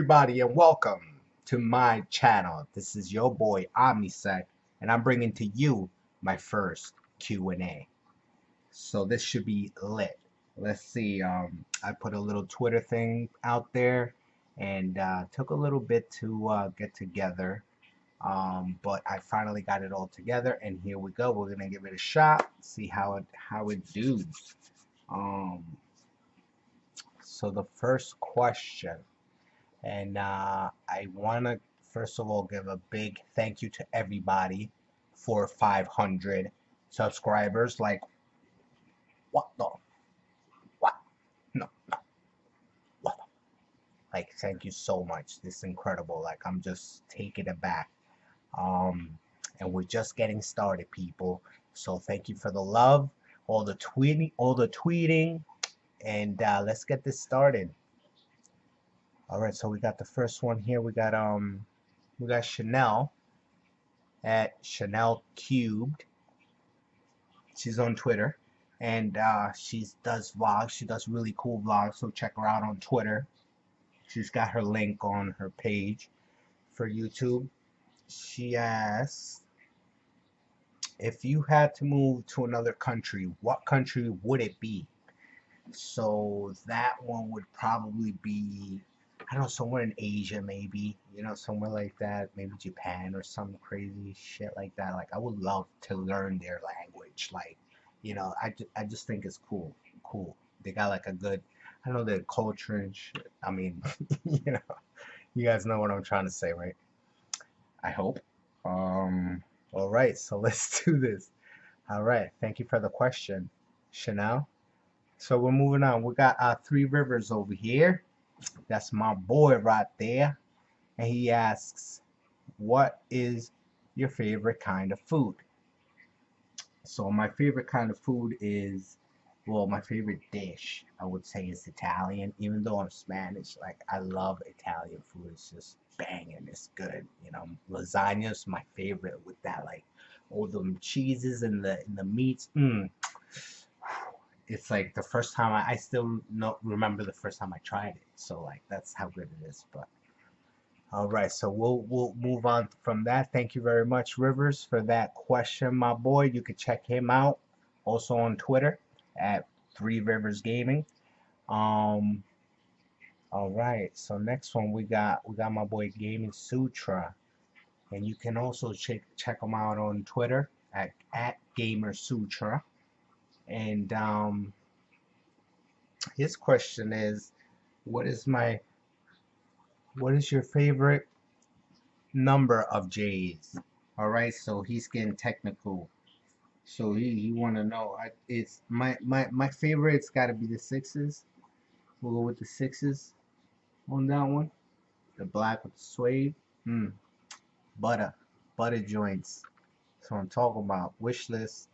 everybody, and welcome to my channel. This is your boy OMNISEK, and I'm bringing to you my first Q&A. So this should be lit. Let's see. I put a little Twitter thing out there, and took a little bit to get together. But I finally got it all together, and here we go. We're gonna give it a shot. See how it does. Um, so the first question. And I want to first of all give a big thank you to everybody for 500 subscribers. Like, what the? What? No, no, what the? Like, thank you so much. This is incredible. Like, I'm just taken aback. Um, and we're just getting started, people. So thank you for the love, all the tweeting, and let's get this started. All right, so we got the first one here. We got Chanel at Chanel Cubed. She's on Twitter, and she does vlogs. She does really cool vlogs, so check her out on Twitter. She's got her link on her page for YouTube. She asks, if you had to move to another country, what country would it be? So that one would probably be, I don't know, somewhere in Asia, maybe, somewhere like that, maybe Japan or some crazy shit like that. Like, I would love to learn their language. Like, I just think it's cool. They got like a good, I don't know, their culture and shit. I mean, you know, you guys know what I'm trying to say, right? I hope. All right, so let's do this. All right, thank you for the question, Chanel. So we're moving on. We got Three Rivers over here. That's my boy right there. And he asks, what is your favorite kind of food? So my favorite kind of food is, well, my favorite dish, I would say, is Italian. Even though I'm Spanish, like, I love Italian food. It's just banging. It's good. Lasagna is my favorite with that, like, all the cheeses and the meats. It's like the first time I still not remember the first time I tried it. So like that's how good it is. But all right, so we'll move on from that. Thank you very much, Rivers, for that question, my boy. You can check him out also on Twitter at Three Rivers Gaming. Um, all right, so next one we got my boy Gaming Sutra, and you can also check him out on Twitter at Gamer Sutra. And his question is, what is your favorite number of J's? All right, so he's getting technical. So he want to know. It's my favorite's got to be the sixes. We'll go with the sixes on that one. The black with the suede. Butter, butter joints. So I'm talking about. Wish list.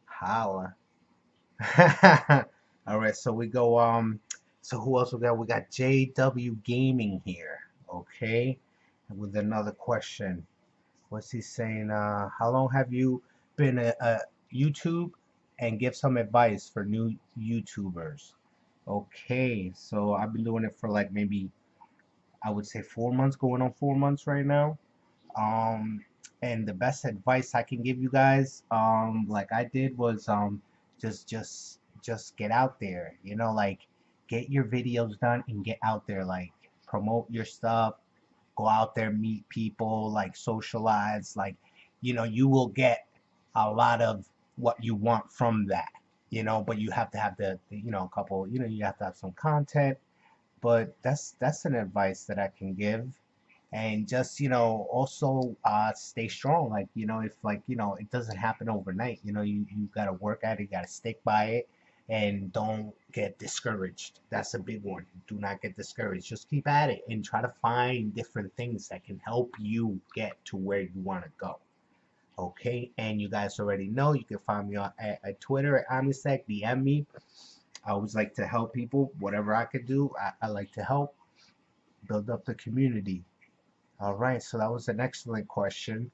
Holla. All right, so we go. So who else we got? We got JW Gaming here. Okay, with another question. What's he saying? How long have you been a YouTube? And give some advice for new YouTubers. Okay, so I've been doing it for like maybe, I would say, 4 months, going on 4 months right now. Um, and the best advice I can give you guys, like I did, was just get out there. Like, get your videos done and get out there. Like, promote your stuff, go out there, meet people, like, socialize. Like, you will get a lot of what you want from that. But you have to have a couple. You have to have some content. But that's an advice that I can give. And just, also stay strong. Like, if, like, it doesn't happen overnight. You got to work at it, you got to stick by it, and don't get discouraged. That's a big one. Do not get discouraged. Just keep at it and try to find different things that can help you get to where you want to go. Okay, and you guys already know you can find me on at Twitter at OMNISEK. DM me. I always like to help people. Whatever I could do, I like to help build up the community. All right, so that was an excellent question.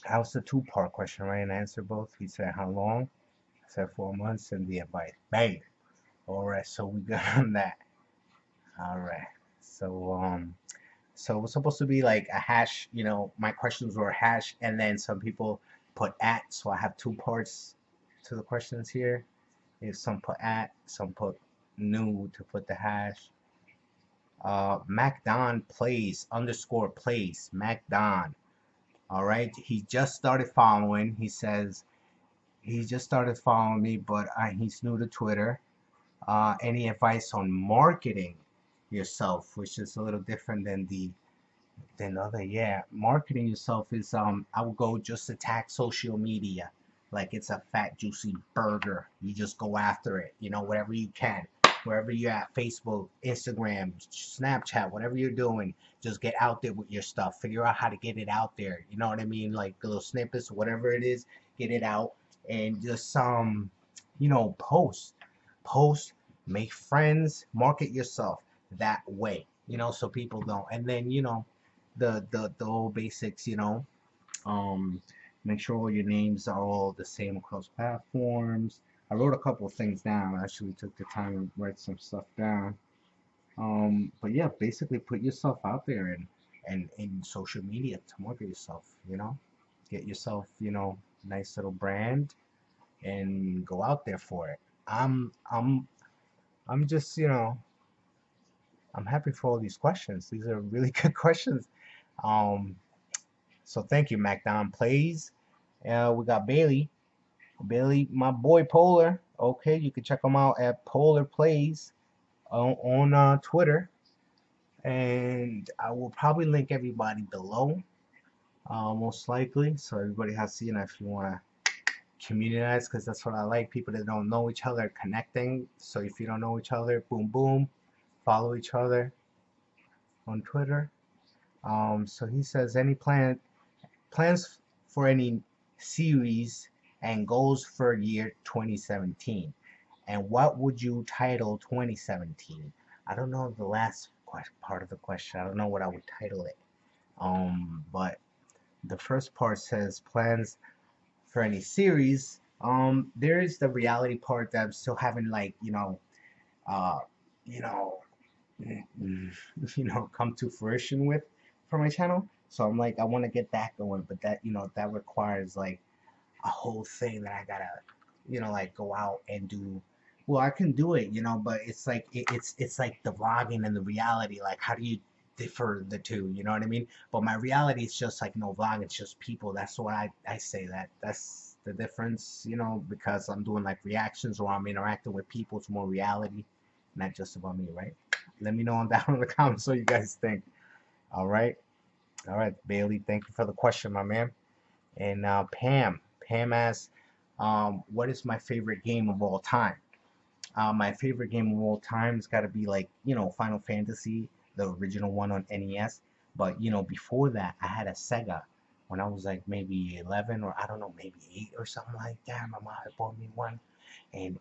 That was a two-part question, right? And I answered both. He said how long? I said 4 months, and the advice. Bang. All right, so we got on that. All right. So it was supposed to be like a hash, my questions were hash, and then some people put at, so I have two parts to the questions here. If some put at, some put new to put the hash. MacDon plays underscore plays MacDon. All right, he just started following. He says he just started following me, but he's new to Twitter. Any advice on marketing yourself, which is a little different than the other? Yeah, marketing yourself is I would go just attack social media like it's a fat juicy burger. You just go after it, whatever you can, wherever you're at, Facebook, Instagram, Snapchat, whatever you're doing, just get out there with your stuff. Figure out how to get it out there. You know what I mean? Like little snippets, whatever it is, get it out and just post, post, make friends, market yourself that way. So people don't. And then the old basics, um, make sure all your names are all the same across platforms. I wrote a couple of things down. I actually took the time to write some stuff down. But yeah, basically put yourself out there and in social media to market yourself, get yourself, nice little brand and go out there for it. I'm I'm I'm just, I'm happy for all these questions. These are really good questions. Um, So thank you, MacDon Plays. We got Bailey. Bailey, my boy Polar. Okay, you can check him out at Polar Plays on Twitter. And I will probably link everybody below, most likely. So everybody has seen if you want to communitize, because that's what I like. People that don't know each other connecting. So if you don't know each other, boom, boom, follow each other on Twitter. So he says, any plans for any series and goals for year 2017, and what would you title 2017? I don't know the last part of the question. I don't know what I would title it. But the first part says plans for any series. There is the reality part that I'm still having, like, uh you know come to fruition with for my channel. So I'm like, I want to get that going, but that requires like a whole thing that I gotta, like go out and do. Well, I can do it, but it's like it's like the vlogging and the reality. Like, how do you differ the two? You know what I mean? But my reality is just like no vlog. It's just people. That's what I say that's the difference, because I'm doing like reactions or I'm interacting with people. It's more reality, not just about me, right? Let me know down in the comments what you guys think. All right, all right, Bailey. Thank you for the question, my man. And Pam asks, what is my favorite game of all time? My favorite game of all time has got to be like, Final Fantasy, the original one on NES. But, before that, I had a Sega when I was like maybe 11 or I don't know, maybe 8 or something like that. My mom had bought me one. And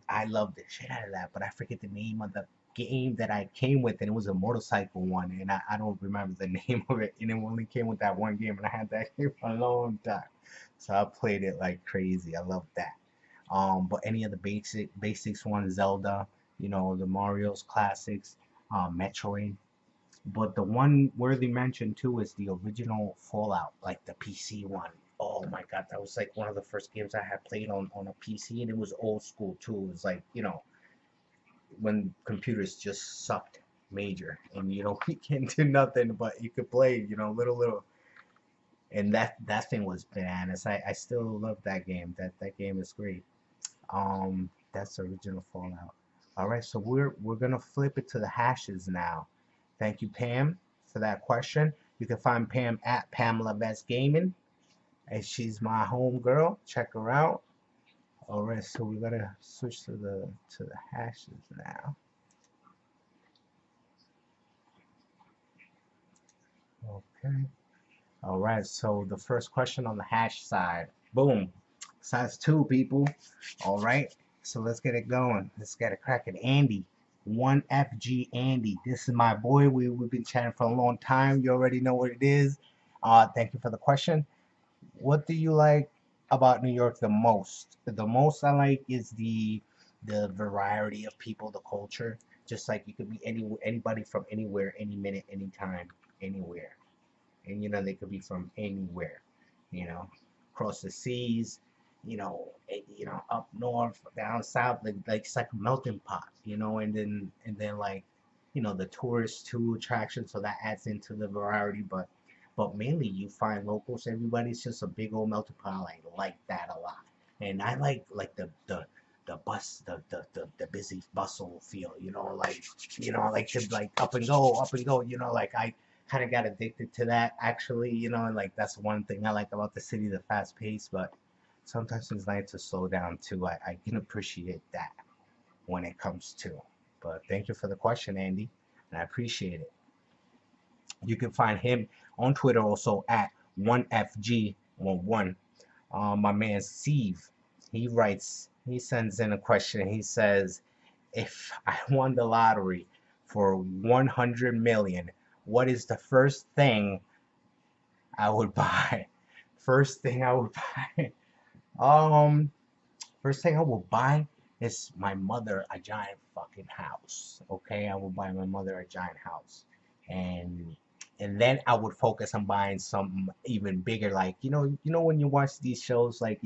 I loved the shit out of that, but I forget the name of the game that I came with, and it was a motorcycle one, and I don't remember the name of it, and it only came with that one game, and I had that game for a long time, so I played it like crazy. I love that. But any of the basics ones, Zelda, the Mario's classics, Metroid. But the one worthy mention too is the original Fallout, like the PC one. Oh my god, that was like one of the first games I had played on a PC, and it was old school too. It was like, when computers just sucked major, and you can't do nothing, but you could play, little, and that thing was bananas. I still love that game. That game is great. That's the original Fallout. All right, so we're gonna flip it to the hashes now. Thank you, Pam, for that question. You can find Pam at Pamela Best Gaming, and she's my home girl. Check her out. All right, so we gotta switch to the hashes now. Okay. All right, so the first question on the hash side. Boom. Size 2, people. All right, so let's get it going. Let's get it cracking. Andy. 1FG Andy. This is my boy. We've been chatting for a long time. You already know what it is. Thank you for the question. What do you like about New York the most? The most I like is the variety of people, the culture. just like you could be anybody from anywhere, any minute, anytime, anywhere. And they could be from anywhere, you know, across the seas, up north, down south, like it's like a melting pot, and then like, the tourist too attraction, so that adds into the variety, but mainly you find locals, everybody's just a big old melting pot. I like that a lot, and I like the bus, the busy bustle feel, like to like up and go, like I kind of got addicted to that actually, and like that's one thing I like about the city, the fast pace, but sometimes it's nice to slow down too. I can appreciate that when it comes to. But thank you for the question, Andy, and I appreciate it. You can find him on Twitter also at 1FG11. My man Steve, he sends in a question. He says, if I won the lottery for 100 million, what is the first thing I would buy? First thing I would buy. Um, First thing I will buy is my mother a giant fucking house. Okay, I will buy my mother a giant house, and then I would focus on buying something even bigger. Like when you watch these shows, like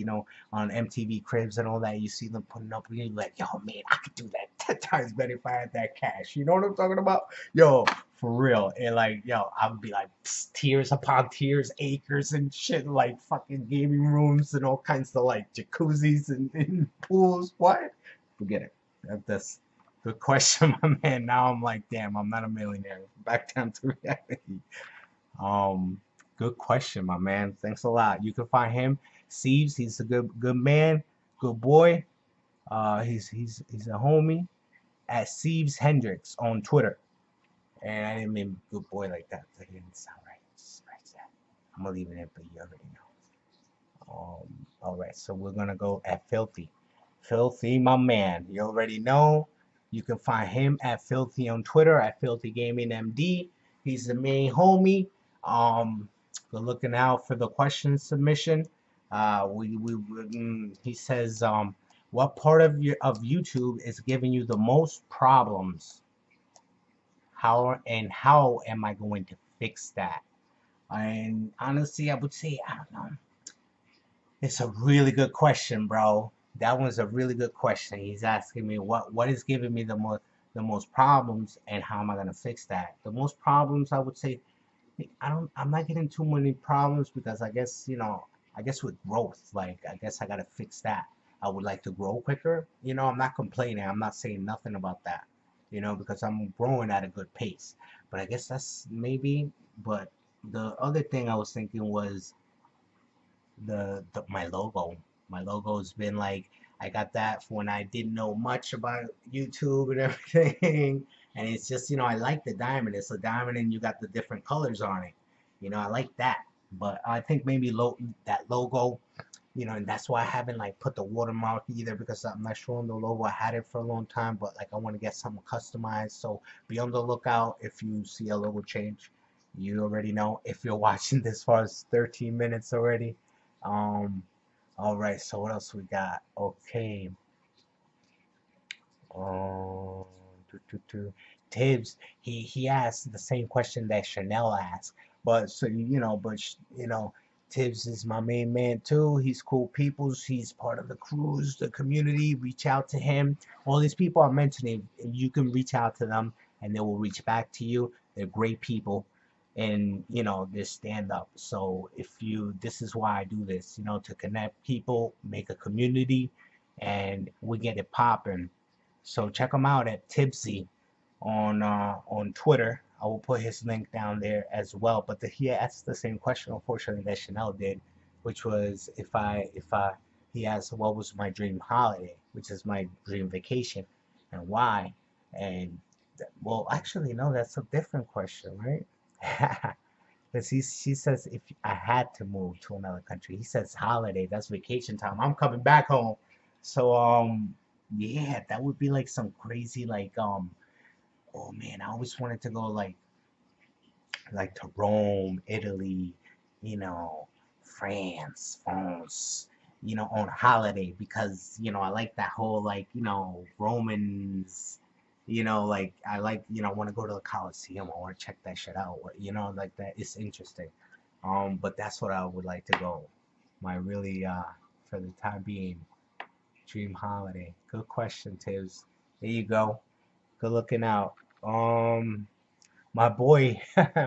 on MTV Cribs and all that, you see them putting up, and you're like, yo, man, I could do that 10 times better if I had that cash. You know what I'm talking about? Yo, for real. And like, yo, I would be like tears upon tears, acres and shit, like fucking gaming rooms and all kinds of like jacuzzis and pools. What? Forget it. That's good question, my man. Now I'm like, damn, I'm not a millionaire. Back down to reality. Um, Good question, my man. Thanks a lot. You can find him, Sieves. He's a good man, good boy. He's a homie at Sieves Hendricks on Twitter. And I didn't mean good boy like that. That didn't sound right. Just scratch that. I'm gonna leave it in, but you already know. All right, so we're gonna go at Filthy. Filthy, my man. You already know. You can find him at Filthy on Twitter at Filthy Gaming MD. He's the main homie. We're looking out for the question submission. He says, what part of YouTube is giving you the most problems? How am I going to fix that? And honestly, I would say, I don't know. It's a really good question, bro. That one's a really good question. He's asking me what is giving me the most problems, and how am I gonna fix that? The most problems, I would say, I'm not getting too many problems, because I guess with growth, like I guess I gotta fix that. I would like to grow quicker. I'm not complaining. I'm not saying nothing about that. Because I'm growing at a good pace. But I guess that's maybe. But the other thing I was thinking was my logo. My logo's been like, I got that for when I didn't know much about YouTube and everything. And it's just, I like the diamond. It's a diamond and you got the different colors on it. I like that. But I think maybe that logo, and that's why I haven't like put the watermark either, because I'm not showing the logo. I had it for a long time, but like I want to get something customized. So be on the lookout if you see a logo change. You already know if you're watching this far as 13 minutes already. Um, all right. So what else we got? Okay. Um, Tibbs, he asked the same question that Chanel asked, but so Tibbs is my main man too. He's cool peoples. He's part of the cruise, the community. Reach out to him. All these people I'm mentioning, you can reach out to them, and they will reach back to you. They're great people, and they stand up. So this is why I do this, to connect people, make a community, and we get it popping. So check him out at Tipsy on Twitter. I will put his link down there as well. But he asked the same question, unfortunately, that Chanel did, which was he asked what was my dream holiday, which is my dream vacation, and why. And well, actually, no, that's a different question, right? Because she says if I had to move to another country, he says holiday, that's vacation time. I'm coming back home. So yeah, that would be like some crazy like oh man, I always wanted to go like to Rome, Italy, France, on holiday, because I like that whole like Romans Like I like, want to go to the Coliseum. I want to check that shit out. Like that. It's interesting. But that's what I would like to go. My really, for the time being, dream holiday. Good question, Tibbs. There you go. Good looking out. My boy,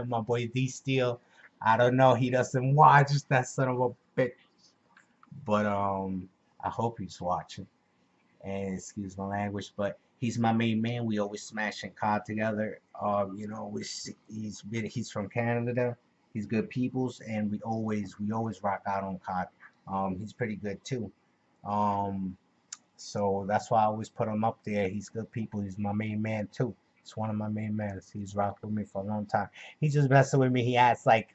my boy D Steel. I don't know. He doesn't watch that son of a bitch, but I hope he's watching. And excuse my language, but he's my main man. We always smashing COD together. He's from Canada. He's good peoples, and we always rock out on COD. He's pretty good too. Um, so that's why I always put him up there. He's good people. He's my main man too. He's one of my main men. He's rocked with me for a long time. He's just messing with me. He asks like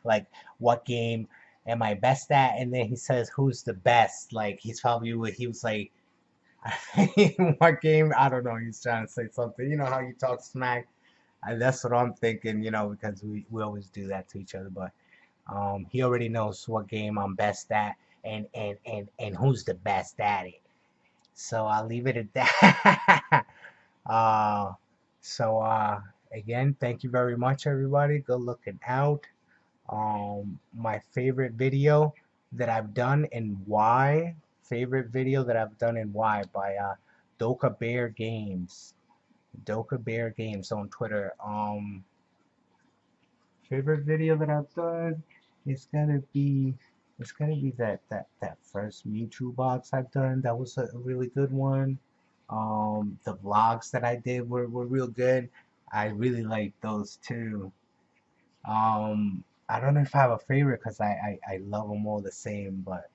what game am I best at, and then he says who's the best. Like he was like what game? I don't know. He's trying to say something. You know how you talk smack. That's what I'm thinking. Because we always do that to each other. But he already knows what game I'm best at, and who's the best at it. So I'll leave it at that. uh, so again, thank you very much, everybody. Good looking out. My favorite video that I've done and why. Favorite video that I've done and why by Doka Bear Games. Doka Bear Games on Twitter. Favorite video that I've done. It's gotta be. It's gotta be that first Mewtwo box I've done. That was a really good one. The vlogs that I did were real good. I really like those too. I don't know if I have a favorite because I love them all the same, but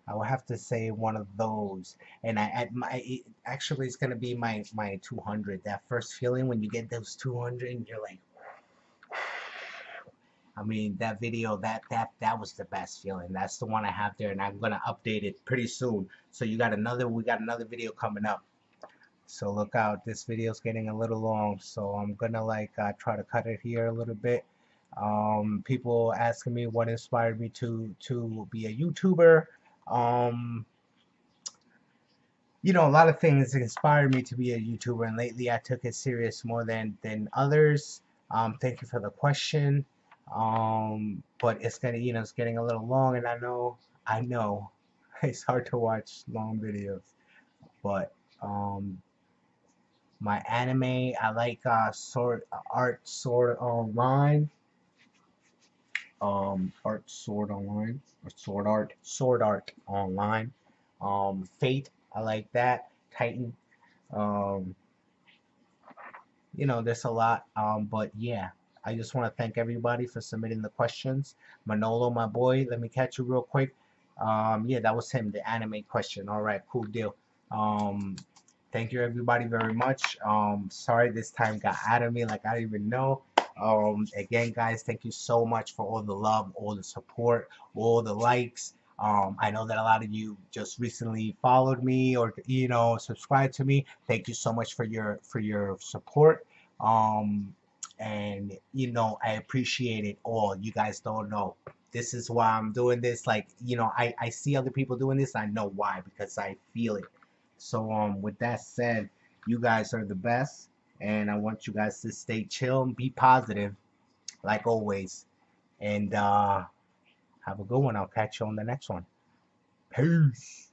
I would have to say one of those. And actually it's gonna be my 200. That first feeling when you get those 200 and you're like, I mean, that video, that was the best feeling. That's the one I have there, and I'm gonna update it pretty soon. So we got another video coming up. So look out. This video is getting a little long, so I'm gonna try to cut it here a little bit. People asking me what inspired me to be a YouTuber. Um, a lot of things inspired me to be a YouTuber, and lately I took it serious more than others. Thank you for the question. But it's getting a little long, and I know, it's hard to watch long videos, but my anime, I like Sword Online, Art Sword Online, or Sword Art Online, Fate, I like that, Titan, um, there's a lot. But yeah, I just want to thank everybody for submitting the questions. Manolo, my boy, let me catch you real quick. Yeah, that was him, the anime question. All right, cool deal. Um, Thank you everybody very much. Sorry this time got out of me, like I didn't even know. Again, guys, thank you so much for all the love, all the support, all the likes. I know that a lot of you just recently followed me or subscribed to me. Thank you so much for your support. Um, and I appreciate it all. You guys don't know. This is why I'm doing this. Like, I see other people doing this. I know why, because I feel it. So with that said, you guys are the best, and I want you guys to stay chill and be positive, like always. And have a good one. I'll catch you on the next one. Peace.